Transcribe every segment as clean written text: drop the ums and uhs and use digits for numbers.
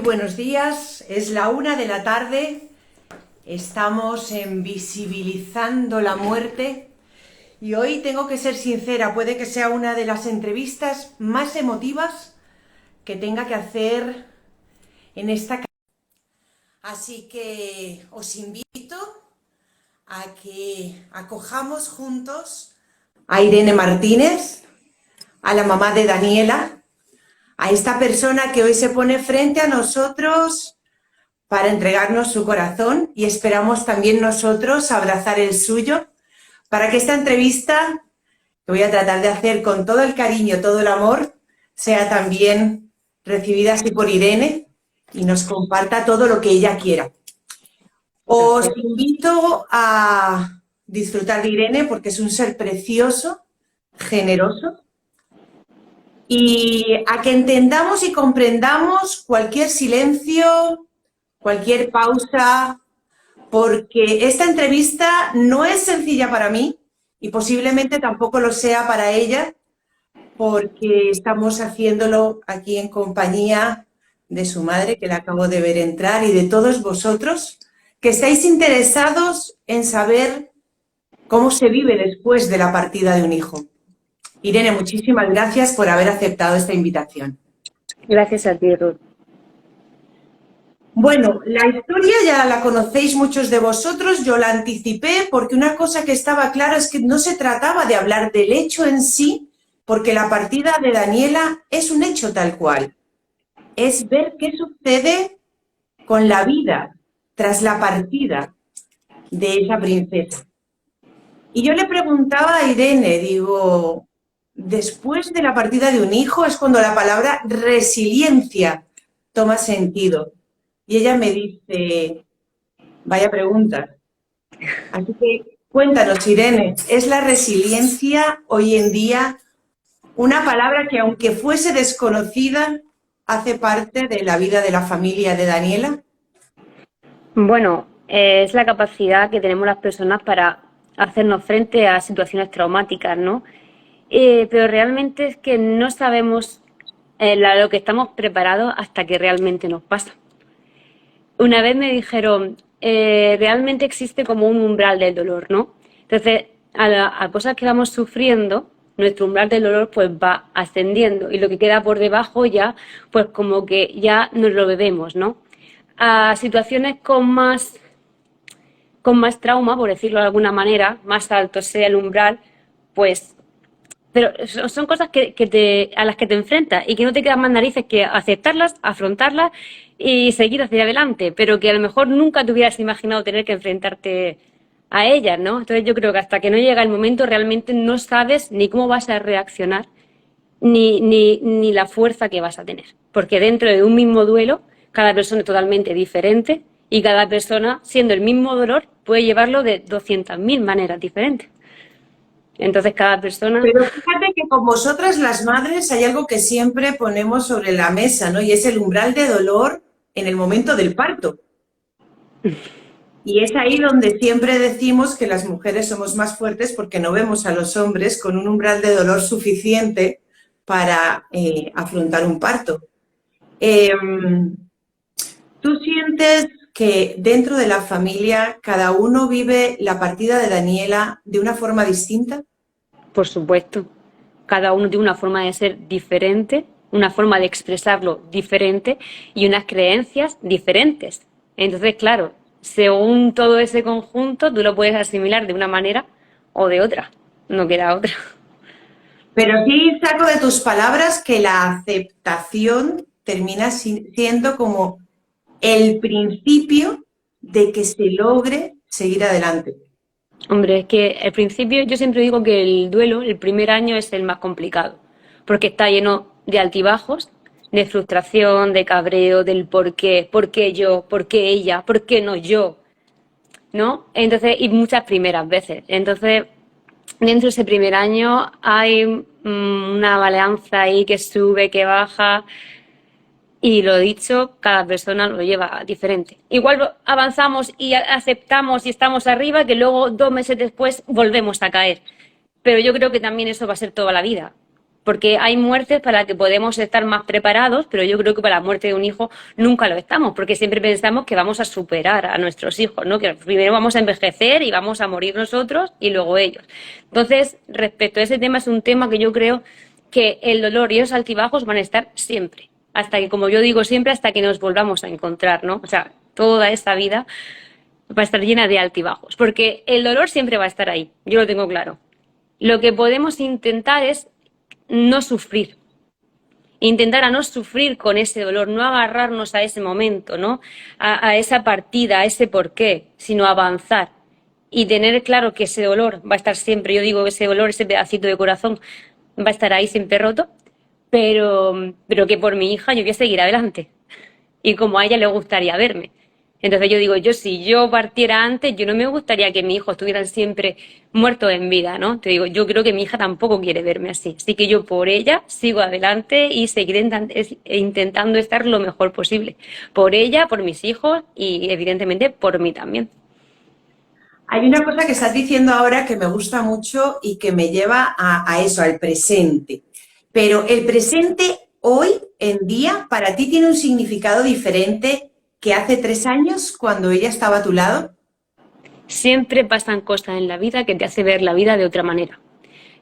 buenos días. Es la 1 de la tarde. Estamos en Visibilizando la Muerte. Y hoy tengo que ser sincera, puede que sea una de las entrevistas más emotivas que tenga que hacer en esta casa. Así que os invito a que acojamos juntos a Irene Martínez, a la mamá de Daniela, a esta persona que hoy se pone frente a nosotros para entregarnos su corazón, y esperamos también nosotros abrazar el suyo, para que esta entrevista, que voy a tratar de hacer con todo el cariño, todo el amor, sea también recibida así por Irene y nos comparta todo lo que ella quiera. Os invito a disfrutar de Irene porque es un ser precioso, generoso, y a que entendamos y comprendamos cualquier silencio, cualquier pausa, porque esta entrevista no es sencilla para mí y posiblemente tampoco lo sea para ella, porque estamos haciéndolo aquí en compañía de su madre, que la acabo de ver entrar, y de todos vosotros que estáis interesados en saber cómo se vive después de la partida de un hijo. Irene, muchísimas gracias por haber aceptado esta invitación. Gracias a ti, Ruth. Bueno, la historia ya la conocéis muchos de vosotros, yo la anticipé porque una cosa que estaba clara es que no se trataba de hablar del hecho en sí, porque la partida de Daniela es un hecho tal cual. Es ver qué sucede con la vida tras la partida de esa princesa. Y yo le preguntaba a Irene, digo, después de la partida de un hijo es cuando la palabra resiliencia toma sentido. Y ella me dice, vaya pregunta. Así que cuéntanos, Irene, ¿es la resiliencia hoy en día una palabra que, aunque fuese desconocida, hace parte de la vida de la familia de Daniela? Bueno, es la capacidad que tenemos las personas para hacernos frente a situaciones traumáticas, ¿no? Pero realmente es que no sabemos lo que estamos preparados hasta que realmente nos pasa. Una vez me dijeron, realmente existe como un umbral del dolor, ¿no? Entonces, a cosas que vamos sufriendo, nuestro umbral del dolor pues va ascendiendo y lo que queda por debajo ya, pues como que ya nos lo bebemos, ¿no? A situaciones con más trauma, por decirlo de alguna manera, más alto sea el umbral, pues, pero son cosas a las que te enfrentas y que no te quedan más narices que aceptarlas, afrontarlas y seguir hacia adelante, pero que a lo mejor nunca te hubieras imaginado tener que enfrentarte a ellas, ¿no? Entonces yo creo que hasta que no llega el momento realmente no sabes ni cómo vas a reaccionar ni la fuerza que vas a tener, porque dentro de un mismo duelo cada persona es totalmente diferente y cada persona, siendo el mismo dolor, puede llevarlo de 200.000 maneras diferentes. Entonces cada persona... Pero fíjate que con vosotras las madres hay algo que siempre ponemos sobre la mesa, ¿no? Y es el umbral de dolor en el momento del parto. Y es ahí donde siempre decimos que las mujeres somos más fuertes porque no vemos a los hombres con un umbral de dolor suficiente para afrontar un parto. ¿Tú sientes que dentro de la familia cada uno vive la partida de Daniela de una forma distinta? Por supuesto, cada uno tiene una forma de ser diferente, una forma de expresarlo diferente y unas creencias diferentes. Entonces, claro, según todo ese conjunto, tú lo puedes asimilar de una manera o de otra, no queda otra. Pero sí saco de tus palabras que la aceptación termina siendo como el principio de que se logre seguir adelante. Hombre, es que al principio yo siempre digo que el duelo, el primer año es el más complicado, porque está lleno de altibajos, de frustración, de cabreo, del por qué yo, por qué ella, por qué no yo, ¿no? Entonces, y muchas primeras veces. Entonces, dentro de ese primer año hay una balanza ahí que sube, que baja. Y lo dicho, cada persona lo lleva diferente. Igual avanzamos y aceptamos y estamos arriba, que luego 2 meses después volvemos a caer. Pero yo creo que también eso va a ser toda la vida. porque hay muertes para las que podemos estar más preparados, pero yo creo que para la muerte de un hijo nunca lo estamos, porque siempre pensamos que vamos a superar a nuestros hijos, ¿no? Que primero vamos a envejecer y vamos a morir nosotros y luego ellos. Entonces, respecto a ese tema, es un tema que yo creo que el dolor y los altibajos van a estar siempre, hasta que, como yo digo siempre, hasta que nos volvamos a encontrar, ¿no? O sea, toda esta vida va a estar llena de altibajos, porque el dolor siempre va a estar ahí, yo lo tengo claro. Lo que podemos intentar es no sufrir, intentar a no sufrir con ese dolor, no agarrarnos a ese momento, ¿no? A esa partida, a ese porqué, sino avanzar y tener claro que ese dolor va a estar siempre. Yo digo que ese dolor, ese pedacito de corazón va a estar ahí siempre roto, pero que por mi hija yo voy a seguir adelante y como a ella le gustaría verme. Entonces yo digo, si yo partiera antes, yo no me gustaría que mis hijos estuvieran siempre muertos en vida, ¿no? Te digo, yo creo que mi hija tampoco quiere verme así. Así que yo por ella sigo adelante y seguiré intentando estar lo mejor posible. Por ella, por mis hijos y evidentemente por mí también. Hay una cosa que estás diciendo ahora que me gusta mucho y que me lleva a eso, al presente. Pero el presente hoy en día para ti tiene un significado diferente que hace 3 años cuando ella estaba a tu lado. Siempre pasan cosas en la vida que te hace ver la vida de otra manera.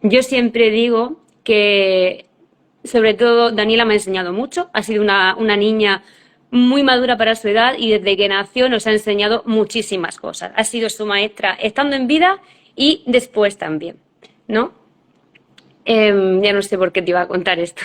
Yo siempre digo que, sobre todo, Daniela me ha enseñado mucho. Ha sido una niña muy madura para su edad y desde que nació nos ha enseñado muchísimas cosas. Ha sido su maestra estando en vida y después también, ¿no? Ya no sé por qué te iba a contar esto.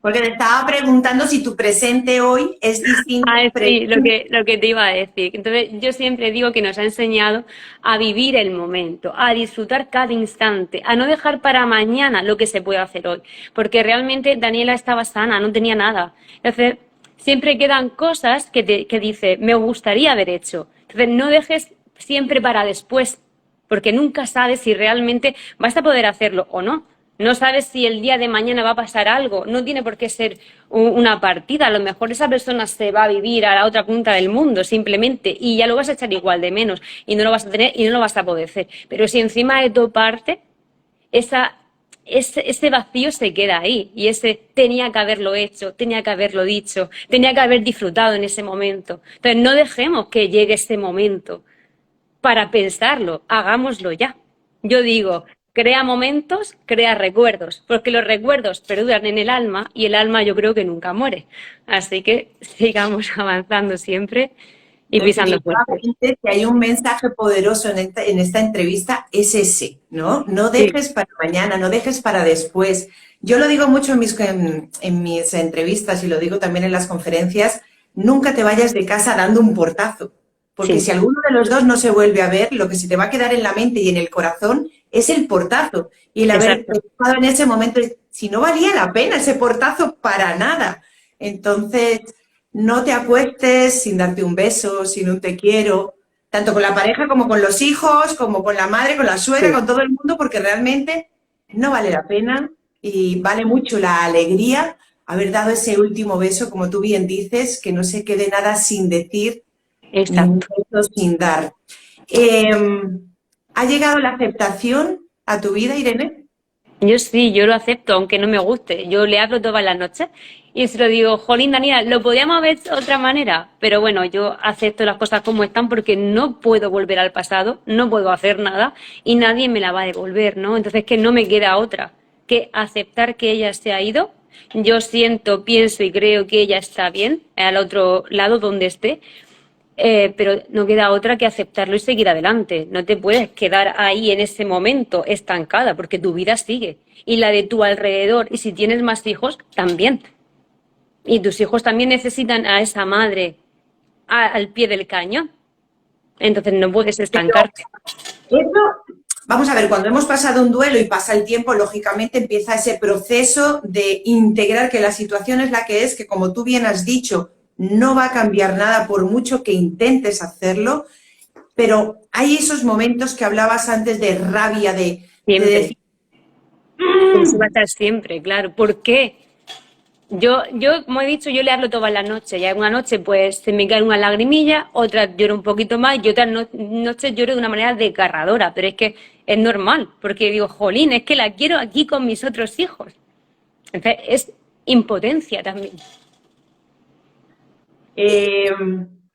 Porque te estaba preguntando si tu presente hoy es distinto. Sí, lo que te iba a decir. Entonces, yo siempre digo que nos ha enseñado a vivir el momento, a disfrutar cada instante, a no dejar para mañana lo que se puede hacer hoy. Porque realmente Daniela estaba sana, no tenía nada. Entonces, siempre quedan cosas que dice, me gustaría haber hecho. Entonces, no dejes siempre para después, porque nunca sabes si realmente vas a poder hacerlo o no. No sabes si el día de mañana va a pasar algo. No tiene por qué ser una partida. A lo mejor esa persona se va a vivir a la otra punta del mundo simplemente y ya lo vas a echar igual de menos y no lo vas a tener y no lo vas a poder hacer. Pero si encima de tu parte ese vacío se queda ahí y ese tenía que haberlo hecho, tenía que haberlo dicho, tenía que haber disfrutado en ese momento. Entonces no dejemos que llegue ese momento para pensarlo, hagámoslo ya. Yo digo, crea momentos, crea recuerdos, porque los recuerdos perduran en el alma y el alma yo creo que nunca muere. Así que sigamos avanzando siempre y pisando fuerte. Si hay un mensaje poderoso en esta entrevista es ese, ¿no? No dejes para mañana, no dejes para después. Yo lo digo mucho en mis entrevistas y lo digo también en las conferencias, nunca te vayas de casa dando un portazo. Porque si alguno de los dos no se vuelve a ver, lo que se te va a quedar en la mente y en el corazón es el portazo. Y el haber pensado en ese momento, si no valía la pena ese portazo para nada. Entonces, no te acuestes sin darte un beso, sin un te quiero, tanto con la pareja como con los hijos, como con la madre, con la suegra, con todo el mundo, porque realmente no vale la pena y vale mucho la alegría haber dado ese último beso, como tú bien dices, que no se quede nada sin decir. Exacto. Sin dar. ¿Ha llegado la aceptación a tu vida, Irene? Yo sí, yo lo acepto, aunque no me guste. Yo le hablo todas las noches y se lo digo, jolín, Daniela, lo podríamos haber hecho de otra manera. Pero bueno, yo acepto las cosas como están porque no puedo volver al pasado, no puedo hacer nada y nadie me la va a devolver, ¿no? Entonces que no me queda otra que aceptar que ella se ha ido. Yo siento, pienso y creo que ella está bien al otro lado donde esté. Pero no queda otra que aceptarlo y seguir adelante. No te puedes quedar ahí en ese momento estancada porque tu vida sigue y la de tu alrededor y si tienes más hijos también. Y tus hijos también necesitan a esa madre al pie del cañón. Entonces no puedes estancarte. Vamos a ver, cuando hemos pasado un duelo y pasa el tiempo, lógicamente empieza ese proceso de integrar que la situación es la que es, que como tú bien has dicho, no va a cambiar nada por mucho que intentes hacerlo, pero hay esos momentos que hablabas antes de rabia, de decir... Eso va a estar siempre, claro. ¿Por qué? Yo, como he dicho, yo le hablo todas las noches. Ya una noche pues se me cae una lagrimilla, otra lloro un poquito más y otras noches lloro de una manera desgarradora, pero es que es normal, porque digo, jolín, es que la quiero aquí con mis otros hijos. Entonces, es impotencia también. Eh,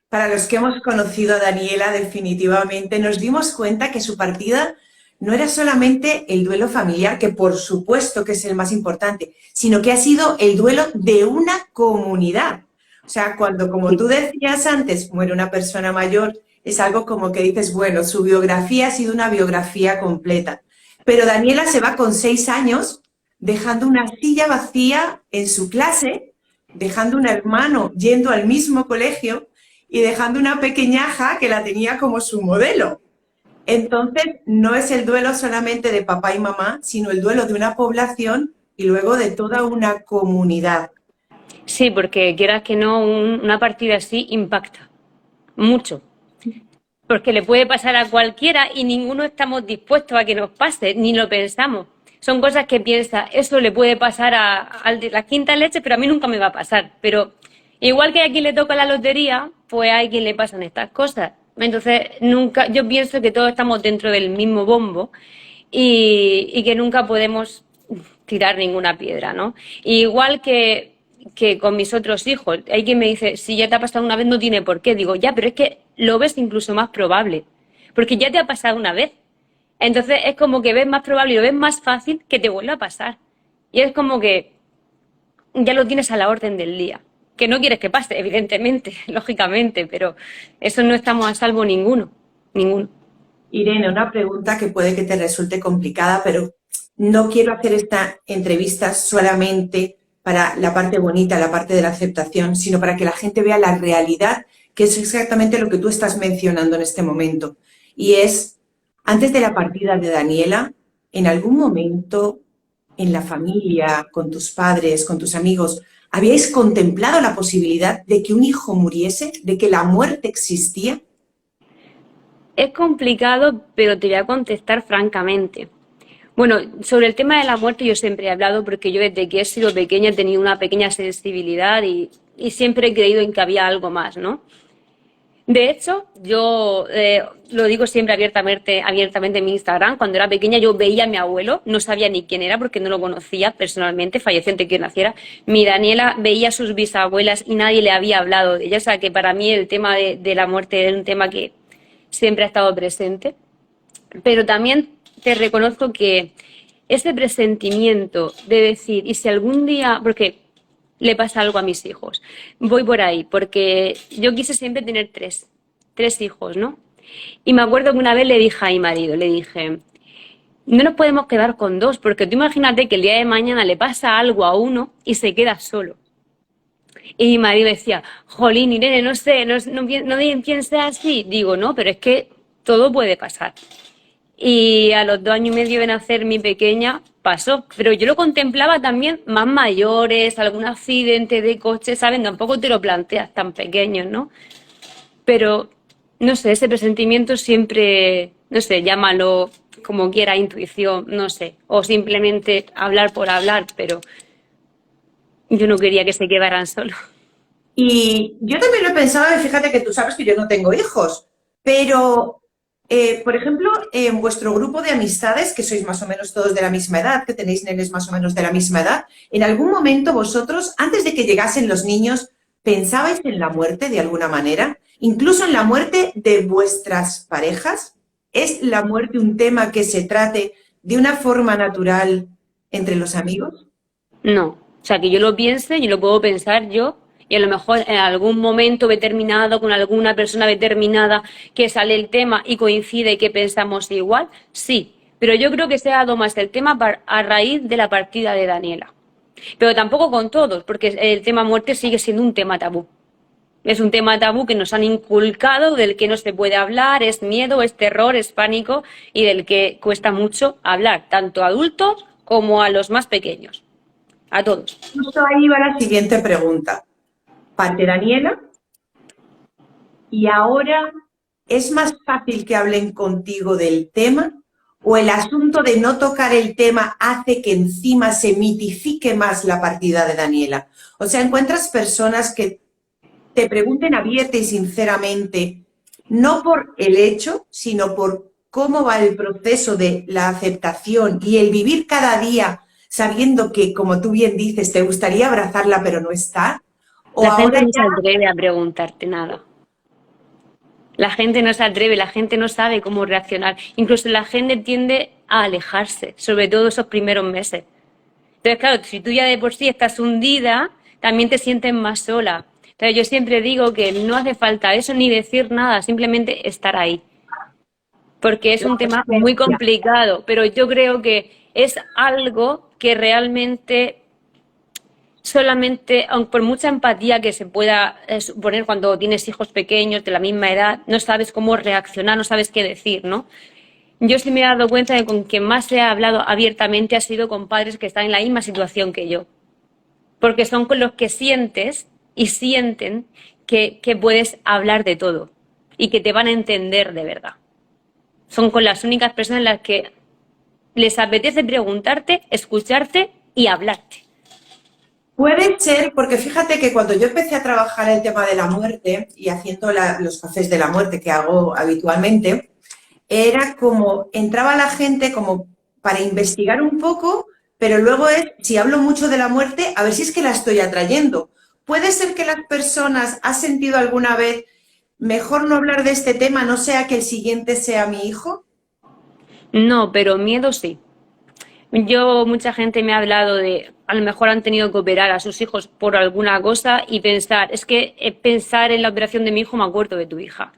para los que hemos conocido a Daniela, definitivamente nos dimos cuenta que su partida no era solamente el duelo familiar, que por supuesto que es el más importante, sino que ha sido el duelo de una comunidad. O sea, cuando, como Sí. tú decías antes, muere una persona mayor, es algo como que dices, bueno, su biografía ha sido una biografía completa. Pero Daniela se va con 6 años dejando una silla vacía en su clase, dejando un hermano yendo al mismo colegio y dejando una pequeñaja que la tenía como su modelo. Entonces, no es el duelo solamente de papá y mamá, sino el duelo de una población y luego de toda una comunidad. Sí, porque quieras que no, una partida así impacta mucho. Porque le puede pasar a cualquiera y ninguno estamos dispuestos a que nos pase, ni lo pensamos. Son cosas que piensa, eso le puede pasar al de la quinta leche, pero a mí nunca me va a pasar. Pero igual que a quien le toca la lotería, pues hay quien le pasan estas cosas. Entonces, nunca, yo pienso que todos estamos dentro del mismo bombo y que nunca podemos tirar ninguna piedra, ¿no? Igual que con mis otros hijos. Hay quien me dice, si ya te ha pasado una vez, no tiene por qué. Digo, ya, pero es que lo ves incluso más probable, porque ya te ha pasado una vez. Entonces es como que ves más probable y lo ves más fácil que te vuelva a pasar. Y es como que ya lo tienes a la orden del día. Que no quieres que pase, evidentemente, lógicamente, pero eso no estamos a salvo ninguno, ninguno. Irene, una pregunta que puede que te resulte complicada, pero no quiero hacer esta entrevista solamente para la parte bonita, la parte de la aceptación, sino para que la gente vea la realidad, que es exactamente lo que tú estás mencionando en este momento. Y es, antes de la partida de Daniela, en algún momento en la familia, con tus padres, con tus amigos, ¿habíais contemplado la posibilidad de que un hijo muriese, de que la muerte existía? Es complicado, pero te voy a contestar francamente. Bueno, sobre el tema de la muerte yo siempre he hablado porque yo desde que he sido pequeña he tenido una pequeña sensibilidad y siempre he creído en que había algo más, ¿no? De hecho, yo lo digo siempre abiertamente en mi Instagram. Cuando era pequeña yo veía a mi abuelo, no sabía ni quién era porque no lo conocía personalmente, falleció antes de que naciera. Mi Daniela veía a sus bisabuelas y nadie le había hablado de ella. O sea que para mí el tema de la muerte es un tema que siempre ha estado presente. Pero también te reconozco que ese presentimiento de decir, y si algún día, porque le pasa algo a mis hijos, voy por ahí, porque yo quise siempre tener tres hijos, ¿no? Y me acuerdo que una vez le dije a mi marido, le dije, no nos podemos quedar con dos, porque tú imagínate que el día de mañana le pasa algo a uno y se queda solo. Y mi marido decía, jolín, Irene, no sé, no piense así. Digo, no, pero es que todo puede pasar. Y a los 2 años y medio de nacer mi pequeña pasó, pero yo lo contemplaba también más mayores, algún accidente de coche, ¿saben? Tampoco te lo planteas tan pequeños, ¿no? Pero, no sé, ese presentimiento siempre, no sé, llámalo como quiera, intuición, no sé, o simplemente hablar por hablar, pero yo no quería que se quedaran solos. Y yo también lo he pensado, y fíjate que tú sabes que yo no tengo hijos, pero, por ejemplo, en vuestro grupo de amistades, que sois más o menos todos de la misma edad, que tenéis nenes más o menos de la misma edad, ¿en algún momento vosotros, antes de que llegasen los niños, pensabais en la muerte de alguna manera? Incluso en la muerte de vuestras parejas. ¿Es la muerte un tema que se trate de una forma natural entre los amigos? No, o sea, que yo lo piense, yo lo puedo pensar yo, y a lo mejor en algún momento determinado, con alguna persona determinada que sale el tema y coincide que pensamos igual, sí, pero yo creo que se ha dado más el tema a raíz de la partida de Daniela. Pero tampoco con todos, porque el tema muerte sigue siendo un tema tabú. Es un tema tabú que nos han inculcado, del que no se puede hablar, es miedo, es terror, es pánico y del que cuesta mucho hablar, tanto a adultos como a los más pequeños. A todos. Justo ahí va la siguiente pregunta. Parte Daniela, y ahora es más fácil que hablen contigo del tema o el asunto de no tocar el tema hace que encima se mitifique más la partida de Daniela. O sea, encuentras personas que te pregunten abierta y sinceramente, no por el hecho, sino por cómo va el proceso de la aceptación y el vivir cada día sabiendo que, como tú bien dices, te gustaría abrazarla pero no está? ¿O La gente ahora no se ya? atreve a preguntarte nada. La gente no se atreve, la gente no sabe cómo reaccionar. Incluso la gente tiende a alejarse, sobre todo esos primeros meses. Entonces, claro, si tú ya de por sí estás hundida, también te sientes más sola. Entonces, yo siempre digo que no hace falta eso ni decir nada, simplemente estar ahí. Porque es La un tema muy presencia. complicado, pero yo creo que es algo que realmente solamente, aun por mucha empatía que se pueda suponer cuando tienes hijos pequeños de la misma edad, no sabes cómo reaccionar, no sabes qué decir, ¿no? Yo sí me he dado cuenta de que con quien más se ha hablado abiertamente ha sido con padres que están en la misma situación que yo, porque son con los que sientes y sienten que puedes hablar de todo y que te van a entender de verdad. Son con las únicas personas en las que les apetece preguntarte, escucharte y hablarte. Puede ser, porque fíjate que cuando yo empecé a trabajar el tema de la muerte y haciendo los cafés de la muerte que hago habitualmente, era como, entraba la gente como para investigar un poco, pero luego es, si hablo mucho de la muerte, a ver si es que la estoy atrayendo. Puede ser que las personas, ¿has sentido alguna vez, mejor no hablar de este tema, no sea que el siguiente sea mi hijo? No, pero miedo sí. Mucha gente me ha hablado de, a lo mejor han tenido que operar a sus hijos por alguna cosa y pensar, es que pensar en la operación de mi hijo me acuerdo de tu hija.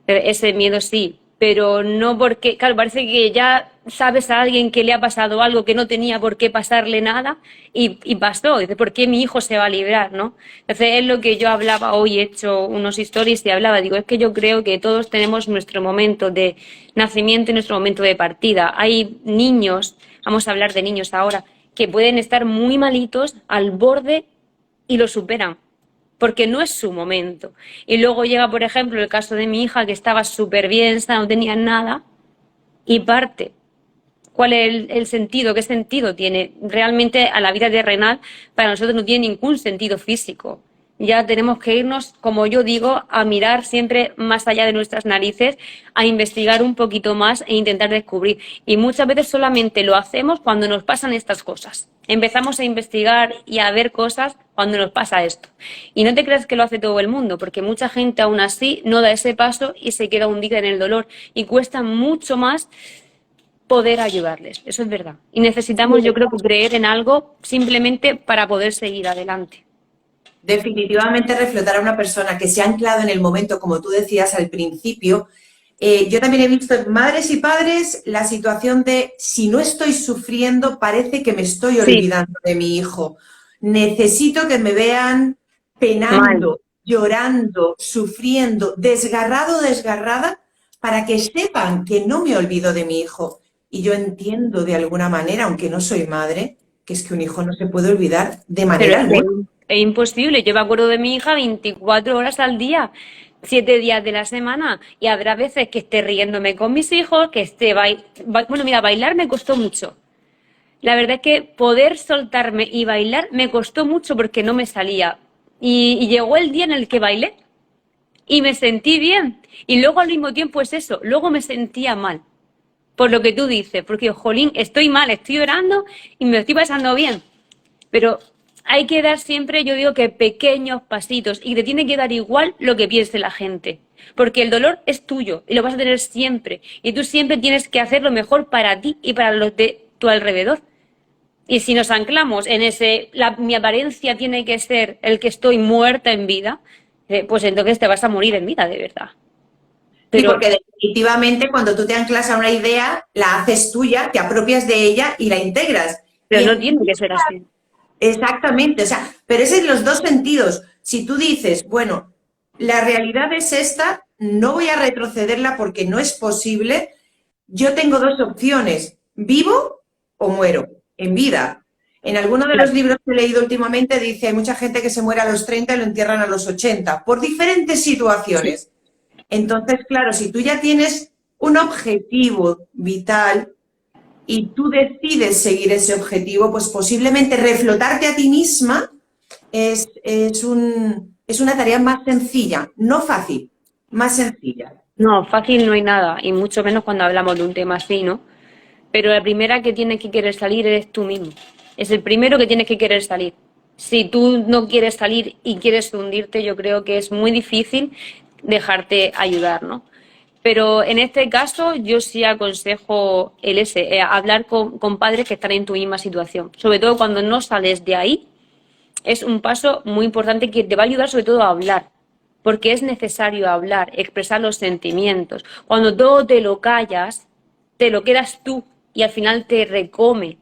Ese miedo sí, pero no porque, claro, parece que ya sabes a alguien que le ha pasado algo que no tenía por qué pasarle nada y pasó. Dice, ¿por qué mi hijo se va a librar, no? Entonces es lo que yo hablaba hoy, he hecho unos stories y hablaba, digo, es que yo creo que todos tenemos nuestro momento de nacimiento y nuestro momento de partida. Hay niños, vamos a hablar de niños ahora, que pueden estar muy malitos al borde y lo superan porque no es su momento. Y luego llega, por ejemplo, el caso de mi hija que estaba súper bien, no tenía nada y parte. ¿Cuál es el sentido? ¿Qué sentido tiene? Realmente a la vida terrenal para nosotros no tiene ningún sentido físico. Ya tenemos que irnos, como yo digo, a mirar siempre más allá de nuestras narices, a investigar un poquito más e intentar descubrir. Y muchas veces solamente lo hacemos cuando nos pasan estas cosas. Empezamos a investigar y a ver cosas cuando nos pasa esto. Y no te creas que lo hace todo el mundo, porque mucha gente aún así no da ese paso y se queda hundida en el dolor. Y cuesta mucho más poder ayudarles, eso es verdad. Y necesitamos, yo creo que creer en algo simplemente para poder seguir adelante. Definitivamente reflotar a una persona que se ha anclado en el momento, como tú decías al principio. Yo también he visto en madres y padres la situación de si no estoy sufriendo, parece que me estoy Sí, olvidando de mi hijo. Necesito que me vean mal. penando, llorando, sufriendo, desgarrado, desgarrada, para que sepan que no me olvido de mi hijo. Y yo entiendo de alguna manera, aunque no soy madre, que es que un hijo no se puede olvidar de Pero manera es que alguna. es imposible. Yo me acuerdo de mi hija 24 horas al día, 7 días de la semana. Y habrá veces que esté riéndome con mis hijos, que esté bueno, mira, bailar me costó mucho. La verdad es que poder soltarme y bailar me costó mucho porque no me salía. Y llegó el día en el que bailé y me sentí bien. Y luego al mismo tiempo es eso, luego me sentía mal. Por lo que tú dices, porque, jolín, estoy mal, estoy llorando y me estoy pasando bien. Pero hay que dar siempre, yo digo que pequeños pasitos y te tiene que dar igual lo que piense la gente. Porque el dolor es tuyo y lo vas a tener siempre. Y tú siempre tienes que hacer lo mejor para ti y para los de tu alrededor. Y si nos anclamos en mi apariencia tiene que ser el que estoy muerta en vida, pues entonces te vas a morir en vida, de verdad. Sí, Pero, porque definitivamente cuando tú te anclas a una idea, la haces tuya, te apropias de ella y la integras. pero Y no tiene que ser así. exactamente, o sea, pero es en los dos sentidos. Si tú dices, bueno, la realidad es esta, no voy a retrocederla porque no es posible, yo tengo dos opciones, vivo o muero, en vida. En alguno de los libros que he leído últimamente dice, hay mucha gente que se muere a los 30 y lo entierran a los 80 por diferentes Sí. situaciones. Entonces, claro, si tú ya tienes un objetivo vital y tú decides seguir ese objetivo, pues posiblemente reflotarte a ti misma es una tarea más sencilla, no fácil, más sencilla. No, fácil no hay nada, y mucho menos cuando hablamos de un tema así, ¿no? Pero la primera que tiene que querer salir eres tú mismo. es el primero que tienes que querer salir. Si tú no quieres salir y quieres hundirte, yo creo que es muy difícil dejarte ayudar, ¿no? Pero en este caso yo sí aconsejo hablar con padres que están en tu misma situación. Sobre todo cuando no sales de ahí, es un paso muy importante que te va a ayudar sobre todo a hablar. Porque es necesario hablar, expresar los sentimientos. Cuando todo te lo callas, te lo quedas tú y al final te recome.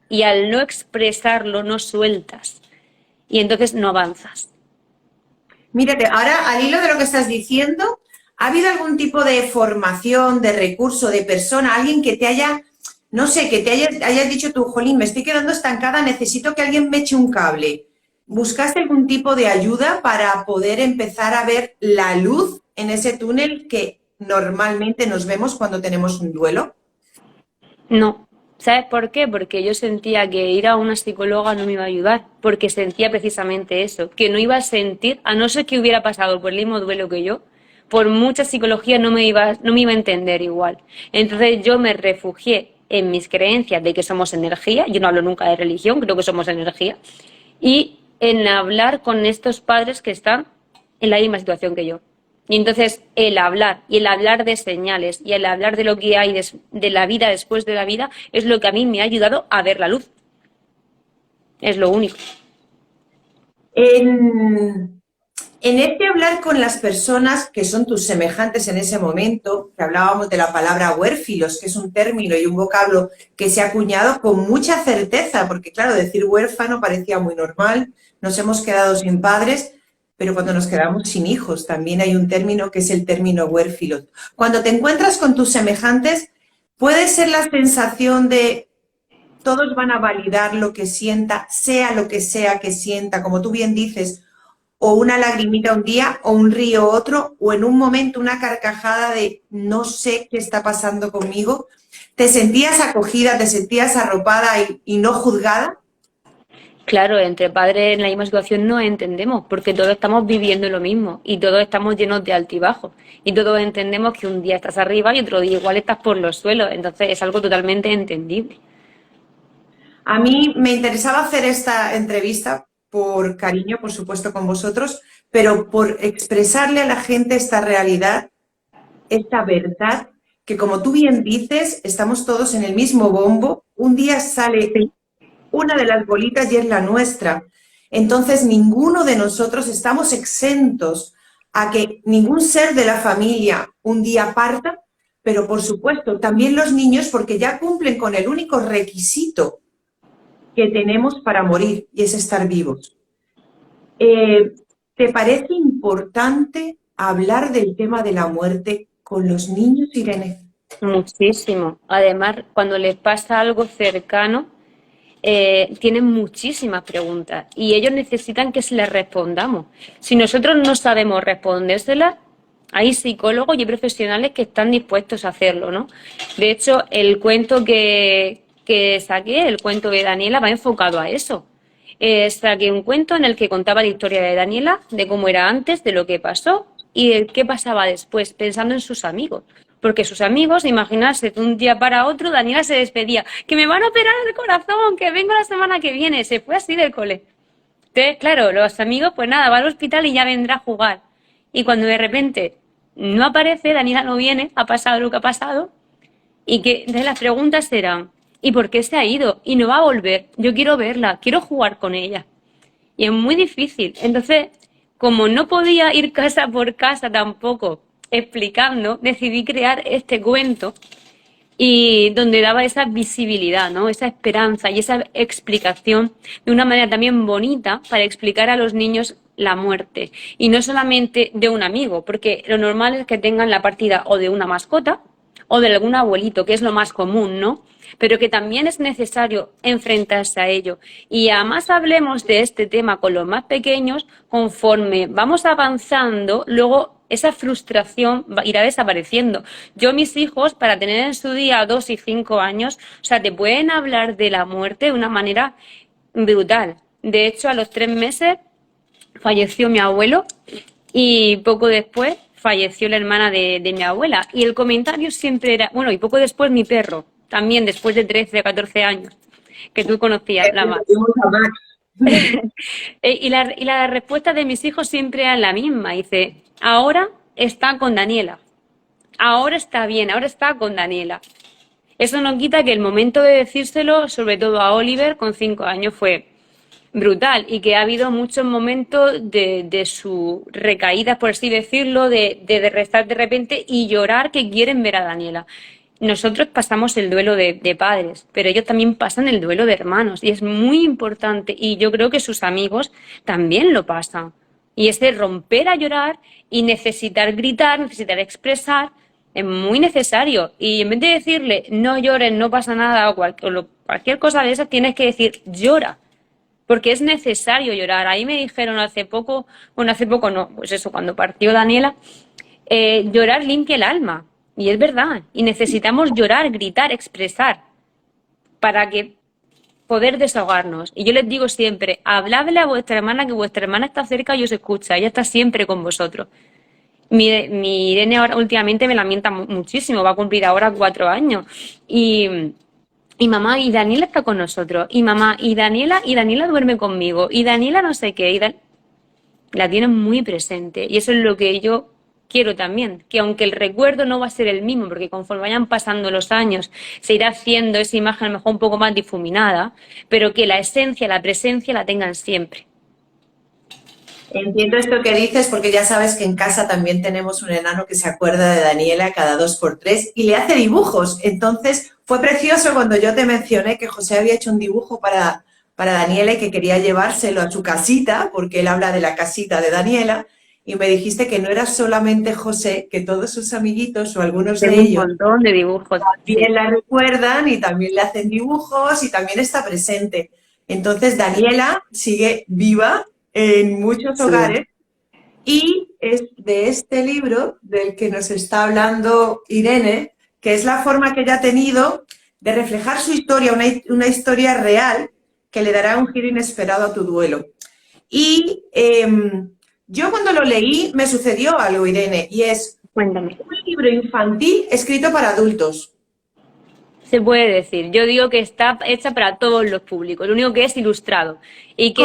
Y al no expresarlo, no sueltas. Y entonces no avanzas. Mírate, ahora al hilo de lo que estás diciendo, ¿ha habido algún tipo de formación, de recurso, de persona, alguien que te haya, no sé, que te hayas dicho tú, jolín, me estoy quedando estancada, necesito que alguien me eche un cable? ¿Buscaste algún tipo de ayuda para poder empezar a ver la luz en ese túnel que normalmente nos vemos cuando tenemos un duelo? No. ¿Sabes por qué? Porque yo sentía que ir a una psicóloga no me iba a ayudar, porque sentía precisamente eso, que no iba a sentir, a no ser que hubiera pasado por el mismo duelo que yo, por mucha psicología no me iba a entender igual. Entonces yo me refugié en mis creencias de que somos energía, yo no hablo nunca de religión, creo que somos energía, y en hablar con estos padres que están en la misma situación que yo. Y entonces el hablar, y el hablar de señales, y el hablar de lo que hay de la vida después de la vida, es lo que a mí me ha ayudado a ver la luz. Es lo único. En este hablar con las personas que son tus semejantes en ese momento, que hablábamos de la palabra huérfilos, que es un término y un vocablo que se ha acuñado con mucha certeza, porque claro, decir huérfano parecía muy normal, nos hemos quedado sin padres, pero cuando nos quedamos sin hijos también hay un término que es el término huérfilos. Cuando te encuentras con tus semejantes, puede ser la sensación de todos van a validar lo que sienta, sea lo que sea que sienta, como tú bien dices, o una lagrimita un día, o un río otro, o en un momento una carcajada de no sé qué está pasando conmigo. ¿Te sentías acogida, te sentías arropada y no juzgada? Claro, entre padres en la misma situación no entendemos, porque todos estamos viviendo lo mismo y todos estamos llenos de altibajos. Y todos entendemos que un día estás arriba y otro día igual estás por los suelos. Entonces es algo totalmente entendible. A mí me interesaba hacer esta entrevista por cariño, por supuesto, con vosotros, pero por expresarle a la gente esta realidad, esta verdad, que como tú bien dices, estamos todos en el mismo bombo. Un día sale una de las bolitas y es la nuestra. Entonces, ninguno de nosotros estamos exentos a que ningún ser de la familia un día parta, pero por supuesto, también los niños, porque ya cumplen con el único requisito que tenemos para morir, y es estar vivos. ¿Te parece importante hablar del tema de la muerte con los niños, Irene? Muchísimo. Además, cuando les pasa algo cercano, tienen muchísimas preguntas y ellos necesitan que se les respondamos. Si nosotros no sabemos respondérselas, hay psicólogos y profesionales que están dispuestos a hacerlo, ¿no? De hecho, el cuento que saqué, el cuento de Daniela, va enfocado a eso. Saqué un cuento en el que contaba la historia de Daniela, de cómo era antes, de lo que pasó y de qué pasaba después, pensando en sus amigos. Porque sus amigos, imaginarse, de un día para otro, Daniela se despedía, que me van a operar el corazón, que vengo la semana que viene, se fue así del cole. Entonces, claro, los amigos, pues nada, va al hospital y ya vendrá a jugar. Y cuando de repente no aparece, Daniela no viene, ha pasado lo que ha pasado, y que entonces las preguntas eran, ¿y por qué se ha ido? Y no va a volver, yo quiero verla, quiero jugar con ella. Y es muy difícil. Entonces, como no podía ir casa por casa tampoco explicando, decidí crear este cuento y donde daba esa visibilidad, ¿no? Esa esperanza y esa explicación de una manera también bonita para explicar a los niños la muerte. Y no solamente de un amigo, porque lo normal es que tengan la partida o de una mascota o de algún abuelito, que es lo más común, ¿no? Pero que también es necesario enfrentarse a ello. Y además hablemos de este tema con los más pequeños, conforme vamos avanzando, luego esa frustración irá desapareciendo. Yo, mis hijos, para tener en su día 2 y 5 años, o sea, te pueden hablar de la muerte de una manera brutal. De hecho, a los 3 meses falleció mi abuelo y poco después falleció la hermana de mi abuela. Y el comentario siempre era, bueno, y poco después mi perro, también después de 13 o 14 años. que tú conocías, la Max. A Max. Y la respuesta de mis hijos siempre era la misma. Dice, ahora está con Daniela. Ahora está bien, ahora está con Daniela. Eso no quita que el momento de decírselo, sobre todo a Oliver, con 5 años, fue brutal y que ha habido muchos momentos de sus recaídas, por así decirlo, de rezar de repente y llorar que quieren ver a Daniela. Nosotros pasamos el duelo de padres, pero ellos también pasan el duelo de hermanos y es muy importante y yo creo que sus amigos también lo pasan. Y ese romper a llorar y necesitar gritar, necesitar expresar, es muy necesario. Y en vez de decirle no llores, no pasa nada o cualquier cosa de esas, tienes que decir llora. Porque es necesario llorar. Ahí me dijeron hace poco no, pues eso, cuando partió Daniela, llorar limpia el alma. Y es verdad. Y necesitamos llorar, gritar, expresar para que poder desahogarnos. Y yo les digo siempre, habladle a vuestra hermana, que vuestra hermana está cerca y os escucha. Ella está siempre con vosotros. Mi Irene ahora últimamente me lamenta muchísimo, va a cumplir ahora 4 años. Y mamá, y Daniela está con nosotros. Y mamá, y Daniela duerme conmigo. Y Daniela no sé qué. La tienen muy presente. Y eso es lo que yo quiero también. Que aunque el recuerdo no va a ser el mismo, porque conforme vayan pasando los años, se irá haciendo esa imagen a lo mejor un poco más difuminada, pero que la esencia, la presencia la tengan siempre. Entiendo esto que dices porque ya sabes que en casa también tenemos un enano que se acuerda de Daniela cada 2 por 3 y le hace dibujos. Entonces fue precioso cuando yo te mencioné que José había hecho un dibujo para Daniela y que quería llevárselo a su casita, porque él habla de la casita de Daniela, y me dijiste que no era solamente José, que todos sus amiguitos o algunos de Tengo un ellos montón de dibujos. también la recuerdan y también le hacen dibujos y también está presente. Entonces Daniela sigue viva en muchos hogares y es de este libro del que nos está hablando Irene, que es la forma que ella ha tenido de reflejar su historia, una historia real que le dará un giro inesperado a tu duelo. Y yo cuando lo leí me sucedió algo, Irene, y es Cuéntame. un libro infantil escrito para adultos. Se puede decir. Yo digo que está hecha para todos los públicos. Lo único que es ilustrado. Y que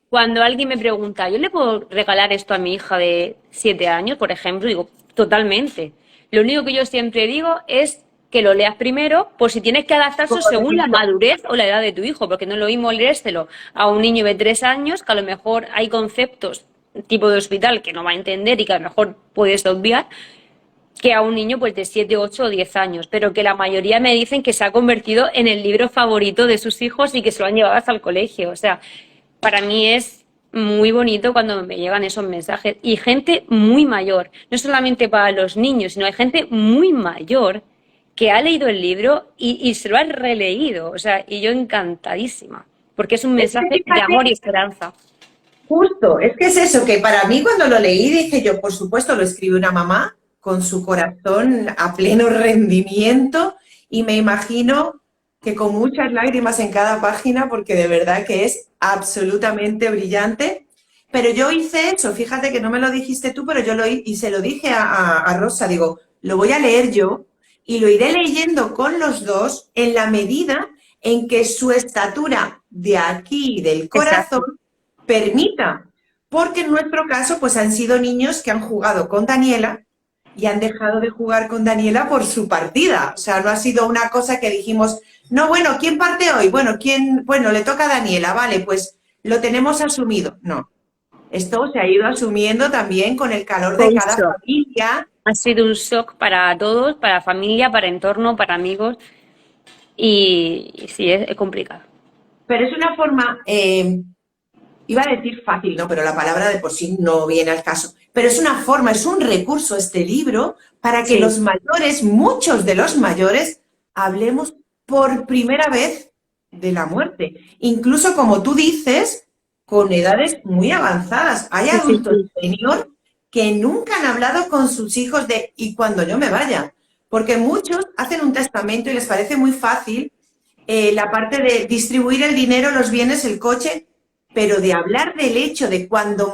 cuando alguien me pregunta, ¿yo le puedo regalar esto a mi hija de 7 años, por ejemplo? Digo, totalmente. Lo único que yo siempre digo es que lo leas primero, por si tienes que adaptarse según la madurez o la edad de tu hijo, porque no es lo mismo leérselo a un niño de 3 años, que a lo mejor hay conceptos tipo de hospital que no va a entender y que a lo mejor puedes obviar, que a un niño pues de 7, 8 o 10 años, pero que la mayoría me dicen que se ha convertido en el libro favorito de sus hijos y que se lo han llevado hasta el colegio. O sea, para mí es muy bonito cuando me llegan esos mensajes. Y gente muy mayor, no solamente para los niños, sino hay gente muy mayor que ha leído el libro y se lo ha releído. O sea, y yo encantadísima, porque es un mensaje de amor y esperanza. Justo, es que es eso, que para mí cuando lo leí dije yo, por supuesto, lo escribe una mamá con su corazón a pleno rendimiento y me imagino que con muchas lágrimas en cada página porque de verdad que es absolutamente brillante. Pero yo hice eso, fíjate que no me lo dijiste tú, pero yo lo hice y se lo dije a Rosa, digo, lo voy a leer yo y lo iré leyendo con los dos en la medida en que su estatura de aquí del corazón permita, porque en nuestro caso pues han sido niños que han jugado con Daniela y han dejado de jugar con Daniela por su partida. O sea, no ha sido una cosa que dijimos, no, bueno, ¿quién parte hoy? Bueno, le toca a Daniela, vale, pues lo tenemos asumido. No, esto se ha ido asumiendo también con el calor de cada familia. Ha sido un shock para todos, para familia, para entorno, para amigos y sí, es complicado. Pero es una forma, iba a decir fácil, ¿no? Pero la palabra de por sí no viene al caso. Pero es una forma, es un recurso este libro para que los mayores, muchos de los mayores, hablemos por primera vez de la muerte. Incluso, como tú dices, con edades muy avanzadas. Hay adultos senior que nunca han hablado con sus hijos de ¿y cuando yo me vaya? Porque muchos hacen un testamento y les parece muy fácil la parte de distribuir el dinero, los bienes, el coche, pero de hablar del hecho de cuando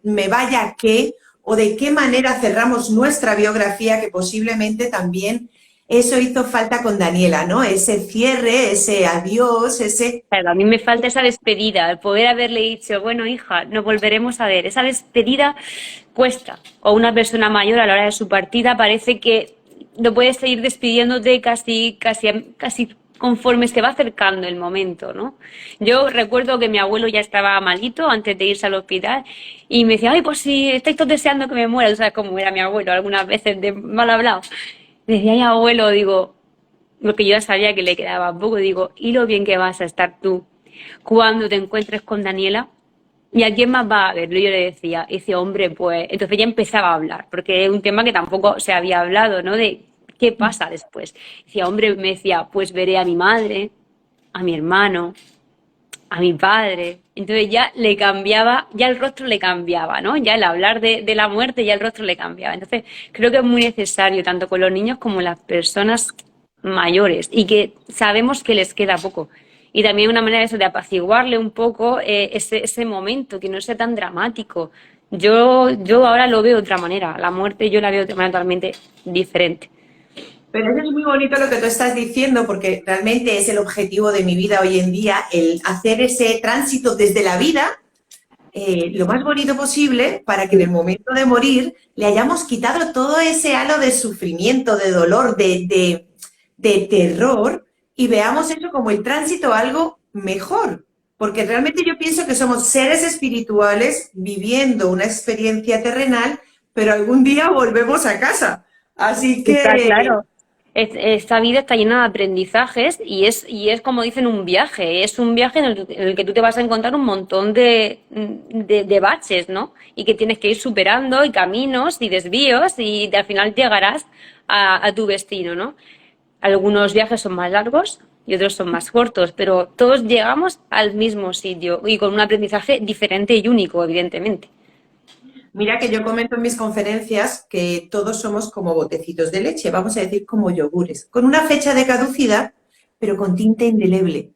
me vaya qué o de qué manera cerramos nuestra biografía, que posiblemente también eso hizo falta con Daniela, ¿no? Ese cierre, ese adiós, ese... Claro, a mí me falta esa despedida, el poder haberle dicho, bueno, hija, nos volveremos a ver. Esa despedida cuesta. O una persona mayor a la hora de su partida parece que no puedes seguir despidiéndote casi conforme se va acercando el momento, ¿no? Yo recuerdo que mi abuelo ya estaba malito antes de irse al hospital y me decía, ay, pues si estáis todos deseando que me muera, tú sabes cómo era mi abuelo, algunas veces de mal hablado. Me decía, ay, abuelo, digo, porque yo ya sabía que le quedaba poco, digo, y lo bien que vas a estar tú cuando te encuentres con Daniela, ¿y a quién más va a verlo? Yo le decía, y decía, hombre, pues, entonces ya empezaba a hablar, porque es un tema que tampoco se había hablado, ¿no? De qué pasa después. Decía, hombre, me decía, pues veré a mi madre, a mi hermano, a mi padre. Entonces ya le cambiaba, ya el rostro le cambiaba, ¿no? Ya el hablar de la muerte, ya el rostro le cambiaba. Entonces creo que es muy necesario, tanto con los niños como las personas mayores, y que sabemos que les queda poco. Y también una manera eso de apaciguarle un poco ese momento, que no sea tan dramático. Yo ahora lo veo de otra manera. La muerte yo la veo de otra manera totalmente diferente. Pero eso es muy bonito lo que tú estás diciendo, porque realmente es el objetivo de mi vida hoy en día, el hacer ese tránsito desde la vida lo más bonito posible para que en el momento de morir le hayamos quitado todo ese halo de sufrimiento, de dolor, de terror y veamos eso como el tránsito a algo mejor. Porque realmente yo pienso que somos seres espirituales viviendo una experiencia terrenal, pero algún día volvemos a casa. Así Está que claro. Esta vida está llena de aprendizajes y es como dicen un viaje. Es un viaje en el que tú te vas a encontrar un montón de baches, ¿no? Y que tienes que ir superando y caminos y desvíos y al final llegarás a tu destino, ¿no? Algunos viajes son más largos y otros son más cortos, pero todos llegamos al mismo sitio y con un aprendizaje diferente y único, evidentemente. mira que yo comento en mis conferencias que todos somos como botecitos de leche, vamos a decir como yogures, con una fecha de caducidad, pero con tinta indeleble.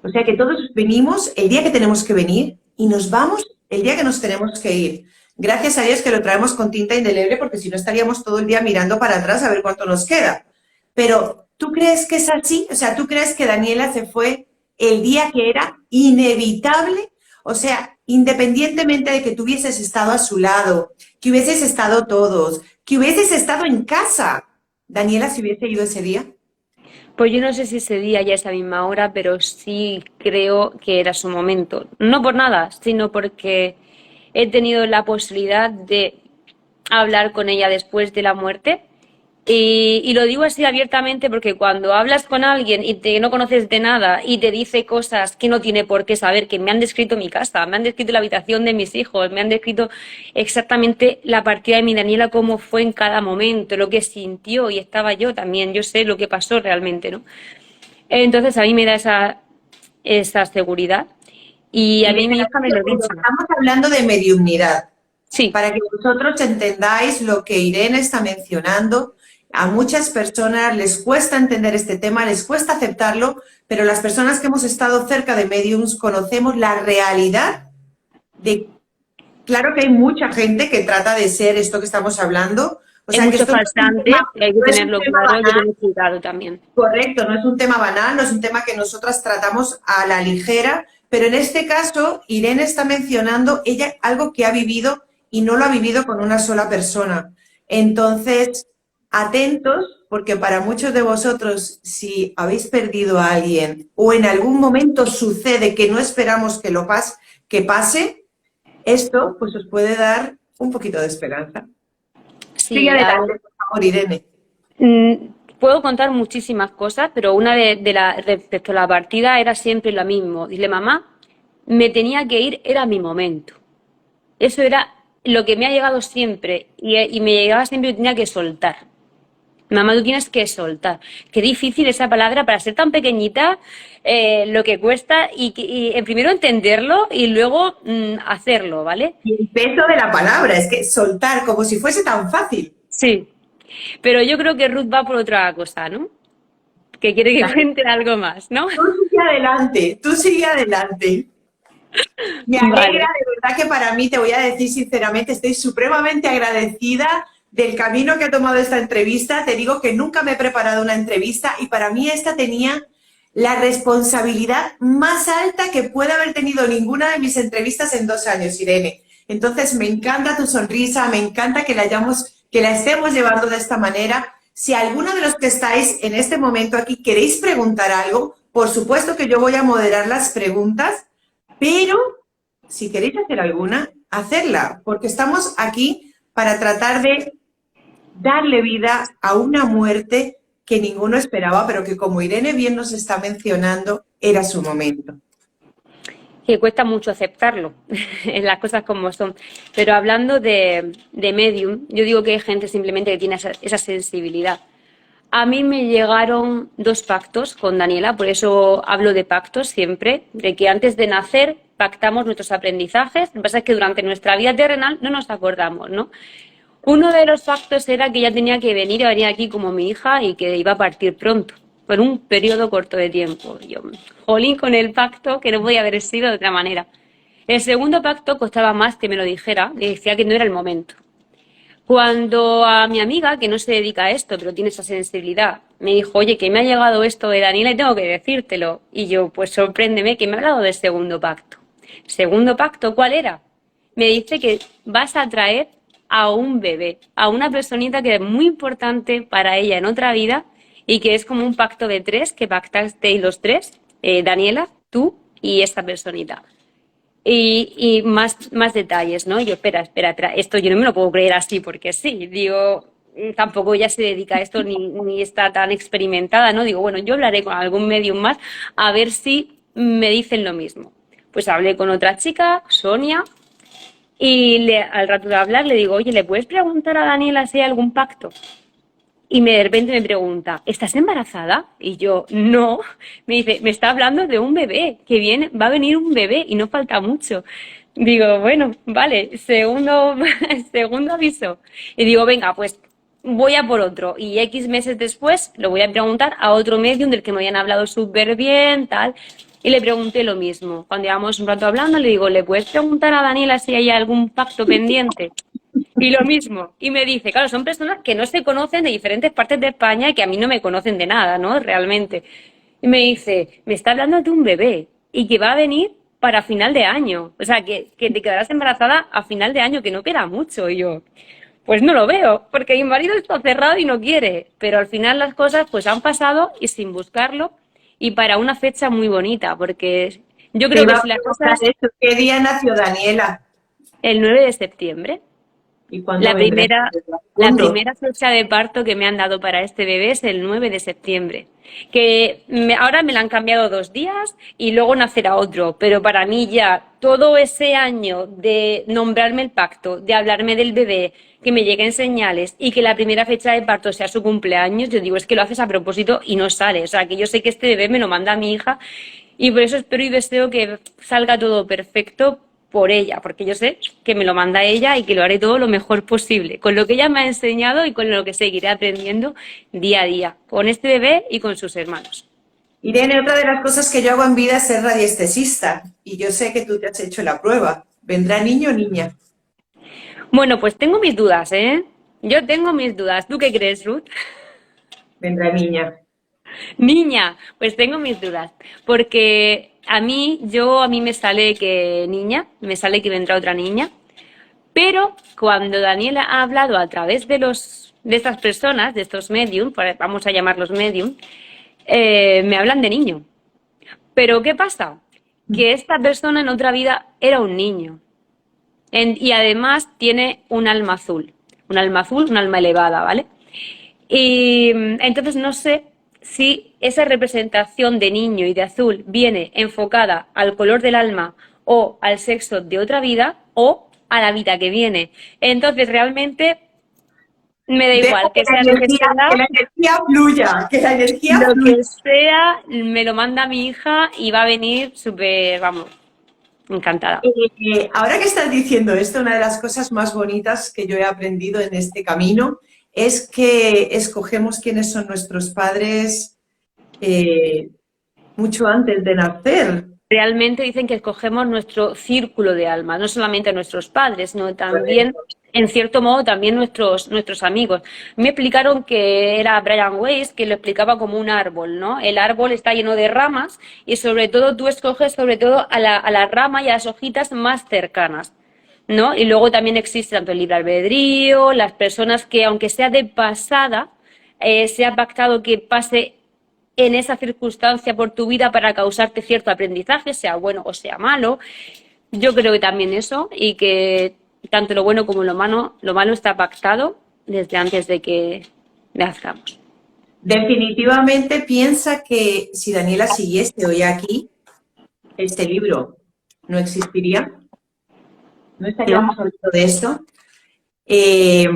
O sea que todos venimos el día que tenemos que venir y nos vamos el día que nos tenemos que ir. Gracias a Dios que lo traemos con tinta indeleble, porque si no estaríamos todo el día mirando para atrás a ver cuánto nos queda. Pero, ¿tú crees que es así? O sea, ¿tú crees que Daniela se fue el día que era inevitable? O sea, independientemente de que tú hubieses estado a su lado, que hubieses estado todos, que hubieses estado en casa, ¿Daniela se hubiese ido ese día? Pues yo no sé si ese día ya a esa misma hora, pero sí creo que era su momento. No por nada, sino porque he tenido la posibilidad de hablar con ella después de la muerte. Y lo digo así abiertamente porque cuando hablas con alguien y no conoces de nada y te dice cosas que no tiene por qué saber, que me han descrito mi casa, me han descrito la habitación de mis hijos, me han descrito exactamente la partida de mi Daniela, cómo fue en cada momento, lo que sintió, y estaba yo también, yo sé lo que pasó realmente, ¿no? Entonces a mí me da esa seguridad y a En mí este mi hija me lo caso, dice. estamos hablando de mediumnidad. Sí. Para que vosotros entendáis lo que Irene está mencionando, a muchas personas les cuesta entender este tema, les cuesta aceptarlo, pero las personas que hemos estado cerca de mediums conocemos la realidad de, claro que hay mucha gente que trata de ser esto que estamos hablando, o Hay sea que mucho esto no es un falsante, tema, y hay que no es un tenerlo tema claro, hay que banal, tener cuidado también. correcto, no es un tema banal, no es un tema que nosotras tratamos a la ligera, pero en este caso Irene está mencionando ella algo que ha vivido y no lo ha vivido con una sola persona. Entonces, atentos, porque para muchos de vosotros, si habéis perdido a alguien o en algún momento sucede que no esperamos que pase, esto pues os puede dar un poquito de esperanza. Sigue Sí, a ver. adelante, por favor, Irene. Mm, Puedo contar muchísimas cosas, pero una respecto a la partida era siempre lo mismo. Dile, mamá, me tenía que ir, era mi momento. Eso era lo que me ha llegado siempre y me llegaba siempre y tenía que soltar. Mamá, tú tienes que soltar. Qué difícil esa palabra para ser tan pequeñita, lo que cuesta y primero entenderlo y luego hacerlo, ¿vale? Y el peso de la palabra, es que soltar como si fuese tan fácil. Sí, pero yo creo que Ruth va por otra cosa, ¿no? Que quiere que cuente algo más, ¿no? Tú sigue adelante. Me alegra, Vale. de verdad que para mí, te voy a decir sinceramente, estoy supremamente agradecida del camino que ha tomado esta entrevista. Te digo que nunca me he preparado una entrevista y para mí esta tenía la responsabilidad más alta que puede haber tenido ninguna de mis entrevistas en 2 años, Irene. Entonces, me encanta tu sonrisa, me encanta que la estemos llevando de esta manera. Si alguno de los que estáis en este momento aquí queréis preguntar algo, por supuesto que yo voy a moderar las preguntas, pero si queréis hacer alguna, hacerla, porque estamos aquí para tratar de darle vida a una muerte que ninguno esperaba, pero que, como Irene bien nos está mencionando, era su momento. Que cuesta mucho aceptarlo, las cosas como son. Pero hablando de medium, yo digo que hay gente simplemente que tiene esa sensibilidad. A mí me llegaron 2 pactos con Daniela, por eso hablo de pactos siempre, de que antes de nacer pactamos nuestros aprendizajes. Lo que pasa es que durante nuestra vida terrenal no nos acordamos, ¿no? Uno de los pactos era que ella tenía que venir a venir aquí como mi hija y que iba a partir pronto, por un periodo corto de tiempo. Yo, jolín con el pacto, que no podía haber sido de otra manera. El segundo pacto costaba más que me lo dijera, le decía que no era el momento. Cuando a mi amiga, que no se dedica a esto, pero tiene esa sensibilidad, me dijo, oye, que me ha llegado esto de Daniela y tengo que decírtelo. Y yo, pues sorpréndeme, que me ha hablado del segundo pacto. ¿Segundo pacto cuál era? Me dice que vas a traer a un bebé, a una personita que es muy importante para ella en otra vida y que es como un pacto de 3 que pactasteis los 3, Daniela, tú y esta personita. Y más detalles, ¿no? Yo, espera, esto yo no me lo puedo creer así porque sí, digo, tampoco ella se dedica a esto ni está tan experimentada, ¿no? Digo, bueno, yo hablaré con algún medium más a ver si me dicen lo mismo. Pues hablé con otra chica, Sonia, y al rato de hablar le digo, oye, ¿le puedes preguntar a Daniela si hay algún pacto? Y de repente me pregunta, ¿estás embarazada? Y yo, no. Me dice, me está hablando de un bebé, que va a venir un bebé y no falta mucho. Digo, bueno, vale, segundo aviso. Y digo, venga, pues voy a por otro. Y X meses después lo voy a preguntar a otro medium del que me habían hablado súper bien, tal. Y le pregunté lo mismo. Cuando llevamos un rato hablando, le digo, ¿le puedes preguntar a Daniela si hay algún pacto pendiente? Y lo mismo. Y me dice, claro, son personas que no se conocen de diferentes partes de España y que a mí no me conocen de nada, ¿no? Realmente. Y me dice, me está hablando de un bebé y que va a venir para final de año. O sea, que te quedarás embarazada a final de año, que no queda mucho. Y yo, pues no lo veo, porque mi marido está cerrado y no quiere. Pero al final las cosas pues han pasado y sin buscarlo y para una fecha muy bonita, porque yo creo que si las cosas... ¿Qué día nació Daniela? El 9 de septiembre. ¿Y cuándo vendrá? La primera fecha de parto que me han dado para este bebé es el 9 de septiembre. Que ahora me la han cambiado 2 días y luego nacerá otro. Pero para mí ya todo ese año de nombrarme el pacto, de hablarme del bebé, que me lleguen señales y que la primera fecha de parto sea su cumpleaños, yo digo, es que lo haces a propósito y no sale. O sea, que yo sé que este bebé me lo manda a mi hija y por eso espero y deseo que salga todo perfecto por ella, porque yo sé que me lo manda ella y que lo haré todo lo mejor posible, con lo que ella me ha enseñado y con lo que seguiré aprendiendo día a día, con este bebé y con sus hermanos. Irene, otra de las cosas que yo hago en vida es ser radiestesista, y yo sé que tú te has hecho la prueba. ¿Vendrá niño o niña? Bueno, pues tengo mis dudas, ¿eh? Yo tengo mis dudas. ¿Tú qué crees, Ruth? Vendrá niña. Niña, pues tengo mis dudas, porque a mí me sale que niña, me sale que vendrá otra niña, pero cuando Daniela ha hablado a través de estas personas, de estos medium, vamos a llamarlos medium, me hablan de niño. Pero ¿qué pasa? Que esta persona en otra vida era un niño y además tiene un alma azul, un alma elevada, ¿vale? Y entonces no sé si esa representación de niño y de azul viene enfocada al color del alma o al sexo de otra vida o a la vida que viene. Entonces realmente me da igual que sea lo que sea. Que la energía fluya, que la energía lo fluya. que sea, me lo manda mi hija y va a venir súper, vamos, encantada. Ahora que estás diciendo esto, una de las cosas más bonitas que yo he aprendido en este camino es que escogemos quiénes son nuestros padres mucho antes de nacer. Realmente dicen que escogemos nuestro círculo de alma, no solamente a nuestros padres, sino también en cierto modo también nuestros amigos. Me explicaron que era Brian Weiss, que lo explicaba como un árbol, ¿no? El árbol está lleno de ramas y sobre todo tú escoges sobre todo a la rama y a las hojitas más cercanas, ¿no? Y luego también existe tanto el libre albedrío, las personas que, aunque sea de pasada, se ha pactado que pase en esa circunstancia por tu vida para causarte cierto aprendizaje, sea bueno o sea malo. Yo creo que también eso, y que tanto lo bueno como lo malo está pactado desde antes de que nazcamos. Definitivamente piensa que si Daniela siguiese hoy aquí, este libro no existiría, no ¿No? estaríamos hablando de esto. Eh,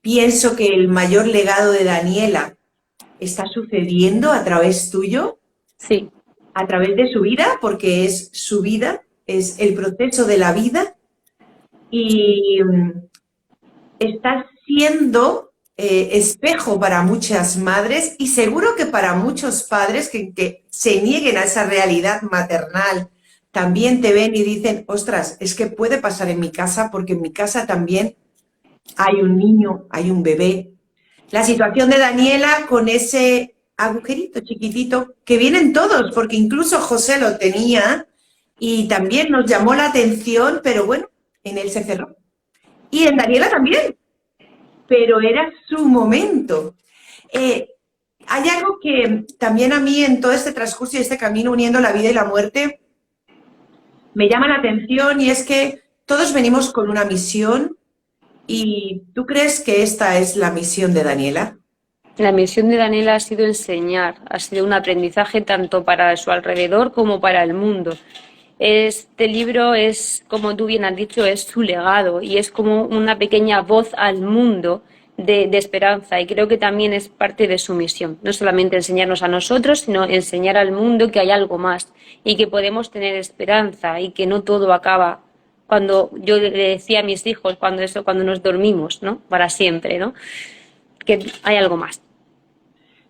Pienso que el mayor legado de Daniela está sucediendo a través tuyo, Sí, a través de su vida, porque es su vida, es el proceso de la vida y estás siendo espejo para muchas madres y seguro que para muchos padres que se nieguen a esa realidad maternal. También te ven y dicen, ostras, es que puede pasar en mi casa porque en mi casa también hay un niño, hay un bebé. La situación de Daniela con ese agujerito chiquitito que vienen todos, porque incluso José lo tenía y también nos llamó la atención, pero bueno, en él se cerró. Y en Daniela también, pero era su momento. Eh, Hay algo que también a mí en todo este transcurso y este camino uniendo la vida y la muerte me llama la atención y es que todos venimos con una misión y ¿tú crees que esta es la misión de Daniela? la misión de Daniela ha sido enseñar, ha sido un aprendizaje tanto para su alrededor como para el mundo. Este libro es, como tú bien has dicho, es su legado y es como una pequeña voz al mundo de esperanza y creo que también es parte de su misión. No solamente enseñarnos a nosotros, sino enseñar al mundo que hay algo más y que podemos tener esperanza y que no todo acaba cuando yo le decía a mis hijos cuando nos dormimos, ¿no? Para siempre, ¿no? Que hay algo más.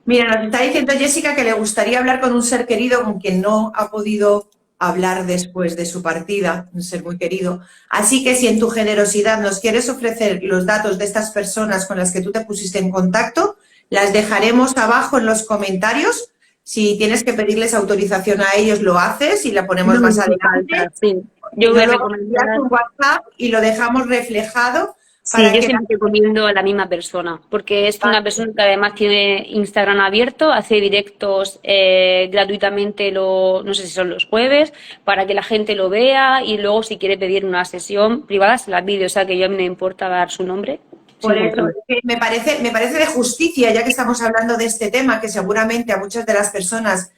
Mira, nos está diciendo Jessica que le gustaría hablar con un ser querido con quien no ha podido hablar después de su partida, un ser muy querido. Así que si en tu generosidad nos quieres ofrecer los datos de estas personas con las que tú te pusiste en contacto, las dejaremos abajo en los comentarios. Si tienes que pedirles autorización a ellos, lo haces y la ponemos No me más hace adelante. falta, sí. Si Yo voy no, a luego envías recomendar. un WhatsApp y lo dejamos reflejado Sí, para yo que la... siempre recomiendo a la misma persona, porque es una persona que además tiene Instagram abierto, hace directos gratuitamente, no sé si son los jueves, para que la gente lo vea y luego si quiere pedir una sesión privada se la pide, o sea que yo a mí no me importa dar su nombre sin Por eso, compromiso. es que me parece de justicia, ya que estamos hablando de este tema, que seguramente a muchas de las personas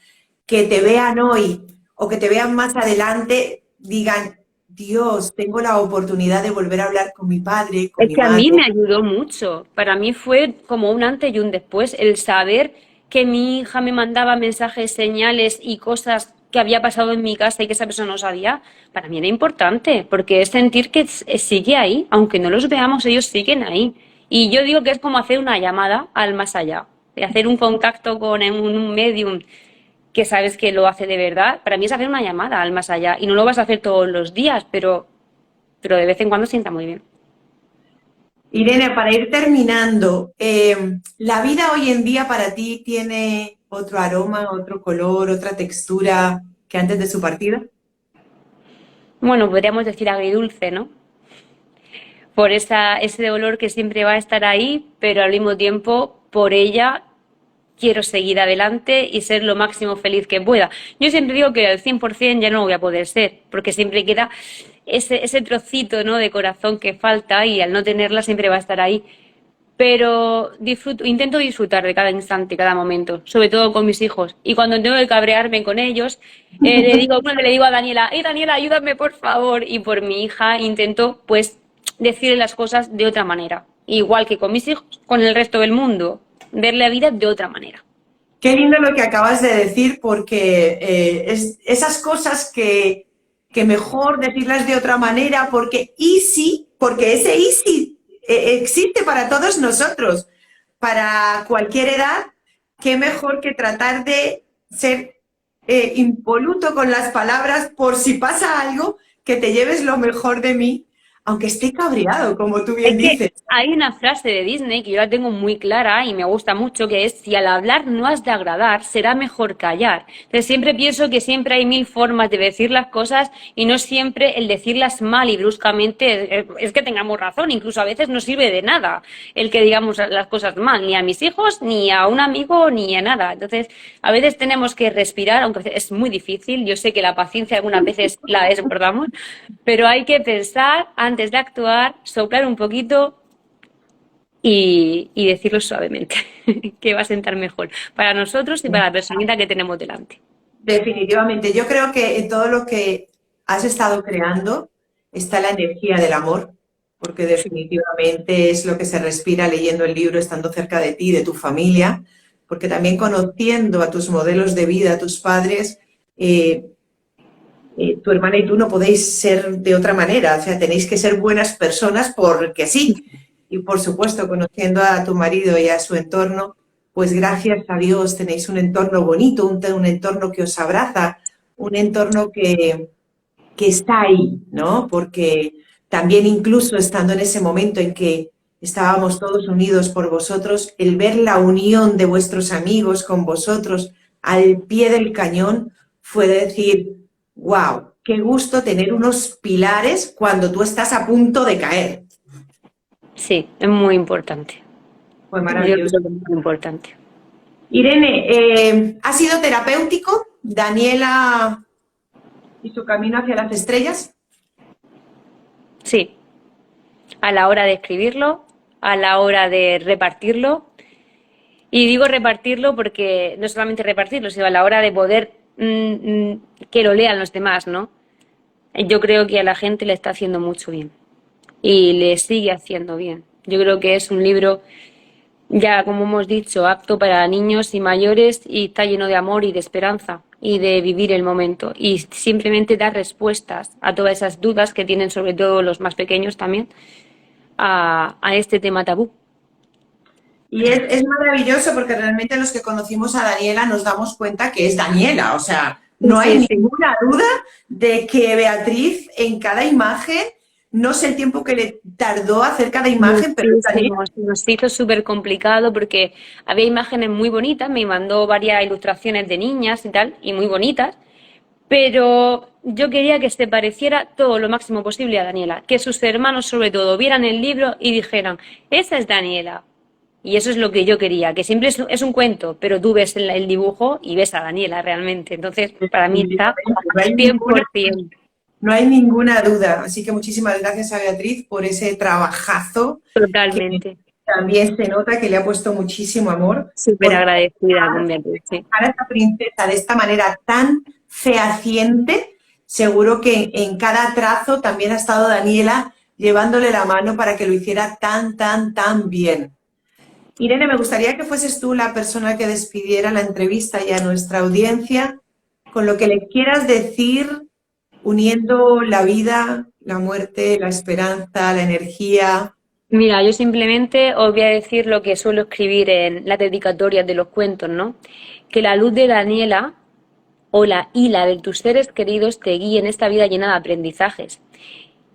que te vean hoy o que te vean más adelante digan, Dios, tengo la oportunidad de volver a hablar con mi padre, con Es mi que a mí madre. me ayudó mucho. Para mí fue como un antes y un después el saber que mi hija me mandaba mensajes, señales y cosas que había pasado en mi casa y que esa persona no sabía. Para mí era importante, porque es sentir que sigue ahí, aunque no los veamos, ellos siguen ahí. Y yo digo que es como hacer una llamada al más allá, de hacer un contacto con un medium que sabes que lo hace de verdad. Para mí es hacer una llamada al más allá y no lo vas a hacer todos los días, pero de vez en cuando sienta muy bien. Irene, para ir terminando, ¿la vida hoy en día para ti tiene otro aroma, otro color, otra textura que antes de su partida? Bueno, podríamos decir agridulce, ¿no? Por ese dolor que siempre va a estar ahí, pero al mismo tiempo, por ella quiero seguir adelante y ser lo máximo feliz que pueda. Yo siempre digo que al 100% ya no lo voy a poder ser, porque siempre queda ese trocito, ¿no?, de corazón que falta y al no tenerla siempre va a estar ahí. Pero intento disfrutar de cada instante, cada momento, sobre todo con mis hijos. Y cuando tengo que cabrearme con ellos, le digo a Daniela, Daniela, ayúdame por favor. Y por mi hija intento, pues, decirle las cosas de otra manera. Igual que con mis hijos, con el resto del mundo, ver la vida de otra manera. Qué lindo lo que acabas de decir, porque esas cosas que mejor decirlas de otra manera, porque easy, porque ese easy existe para todos nosotros, para cualquier edad, qué mejor que tratar de ser impoluto con las palabras por si pasa algo, que te lleves lo mejor de mí aunque esté cabreado, como tú Es bien que dices. hay una frase de Disney que yo la tengo muy clara y me gusta mucho, que es, si al hablar no has de agradar, será mejor callar. Entonces siempre pienso que siempre hay mil formas de decir las cosas y no siempre el decirlas mal y bruscamente es que tengamos razón, incluso a veces no sirve de nada el que digamos las cosas mal, ni a mis hijos, ni a un amigo, ni a nada. Entonces a veces tenemos que respirar, aunque es muy difícil, yo sé que la paciencia algunas veces la desbordamos, pero hay que pensar antes de actuar, soplar un poquito y decirlo suavemente, que va a sentar mejor para nosotros y para la personita que tenemos delante. Definitivamente, yo creo que en todo lo que has estado creando está la energía del amor, porque Sí, definitivamente es lo que se respira leyendo el libro, estando cerca de ti, de tu familia, porque también conociendo a tus modelos de vida, a tus padres, eh, tu hermana y tú no podéis ser de otra manera, o sea, tenéis que ser buenas personas porque sí. Y por supuesto, conociendo a tu marido y a su entorno, pues gracias a Dios tenéis un entorno bonito, un entorno que os abraza, un entorno que está ahí, ¿no? Porque también incluso estando en ese momento en que estábamos todos unidos por vosotros, el ver la unión de vuestros amigos con vosotros al pie del cañón fue decir, wow, qué gusto tener unos pilares cuando tú estás a punto de caer. sí, es muy importante. Fue Yo creo que maravilloso. es muy importante. Irene, ¿ha sido terapéutico Daniela y su camino hacia las estrellas? Sí, a la hora de escribirlo, a la hora de repartirlo. Y digo repartirlo porque no solamente repartirlo, sino a la hora de poder que lo lean los demás, ¿no? Yo creo que a la gente le está haciendo mucho bien y le sigue haciendo bien. Yo creo que es un libro, ya como hemos dicho, apto para niños y mayores y está lleno de amor y de esperanza y de vivir el momento y simplemente dar respuestas a todas esas dudas que tienen sobre todo los más pequeños también a este tema tabú. Y es maravilloso porque realmente los que conocimos a Daniela nos damos cuenta que es Daniela. O sea, no Sí, hay sí. ninguna duda de que Beatriz en cada imagen, no sé el tiempo que le tardó hacer cada imagen, pero es Daniela. Muchísimo, se nos hizo súper complicado porque había imágenes muy bonitas, me mandó varias ilustraciones de niñas y tal, y muy bonitas, pero yo quería que se pareciera todo lo máximo posible a Daniela, que sus hermanos sobre todo vieran el libro y dijeran, esa es Daniela. Y eso es lo que yo quería, que siempre es un cuento, pero tú ves el dibujo y ves a Daniela realmente. Entonces, para mí está Definitivamente, no hay ninguna 100%. No hay ninguna duda. Así que muchísimas gracias a Beatriz por ese trabajazo que Totalmente. también se nota que le ha puesto muchísimo amor, Súper porque agradecida con Beatriz, sí. a esta princesa de esta manera tan fehaciente, seguro que en cada trazo también ha estado Daniela llevándole la mano para que lo hiciera tan, tan, tan bien. Irene, me gustaría que fueses tú la persona que despidiera la entrevista y a nuestra audiencia con lo que le quieras decir, uniendo la vida, la muerte, la esperanza, la energía. Mira, yo simplemente os voy a decir lo que suelo escribir en las dedicatorias de los cuentos, ¿no? Que la luz de Daniela o la y la de tus seres queridos te guíe en esta vida llena de aprendizajes.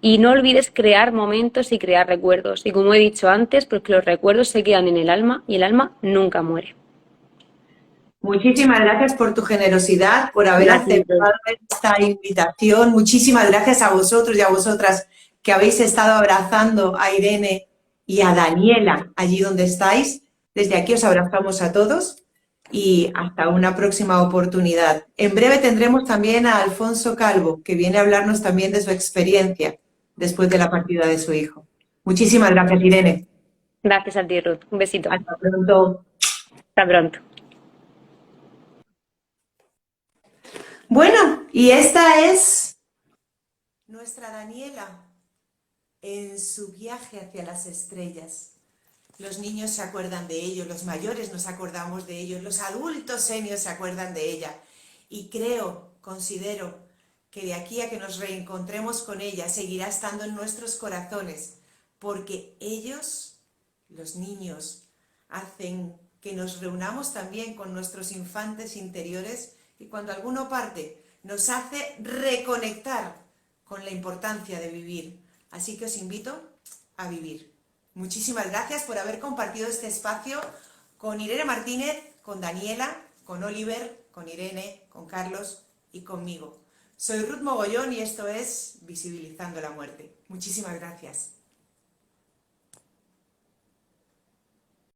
Y no olvides crear momentos y crear recuerdos. Y como he dicho antes, porque los recuerdos se quedan en el alma y el alma nunca muere. Muchísimas gracias por tu generosidad, por haber Gracias. aceptado esta invitación. Muchísimas gracias a vosotros y a vosotras que habéis estado abrazando a Irene y a Daniela allí donde estáis. Desde aquí os abrazamos a todos y hasta una próxima oportunidad. En breve tendremos también a Alfonso Calvo, que viene a hablarnos también de su experiencia después de la partida de su hijo. Muchísimas gracias, Irene. Gracias a ti, Ruth. Un besito. Hasta pronto. Hasta pronto. Bueno, y esta es nuestra Daniela en su viaje hacia las estrellas. Los niños se acuerdan de ello, los mayores nos acordamos de ellos, los adultos senios se acuerdan de ella. Y considero, que de aquí a que nos reencontremos con ella seguirá estando en nuestros corazones, porque ellos, los niños, hacen que nos reunamos también con nuestros infantes interiores y cuando alguno parte nos hace reconectar con la importancia de vivir, Así que os invito a vivir. Muchísimas gracias por haber compartido este espacio con Irene Martínez, con Daniela, con Oliver, con Irene, con Carlos y conmigo. Soy Ruth Mogollón y esto es Visibilizando la Muerte. Muchísimas gracias.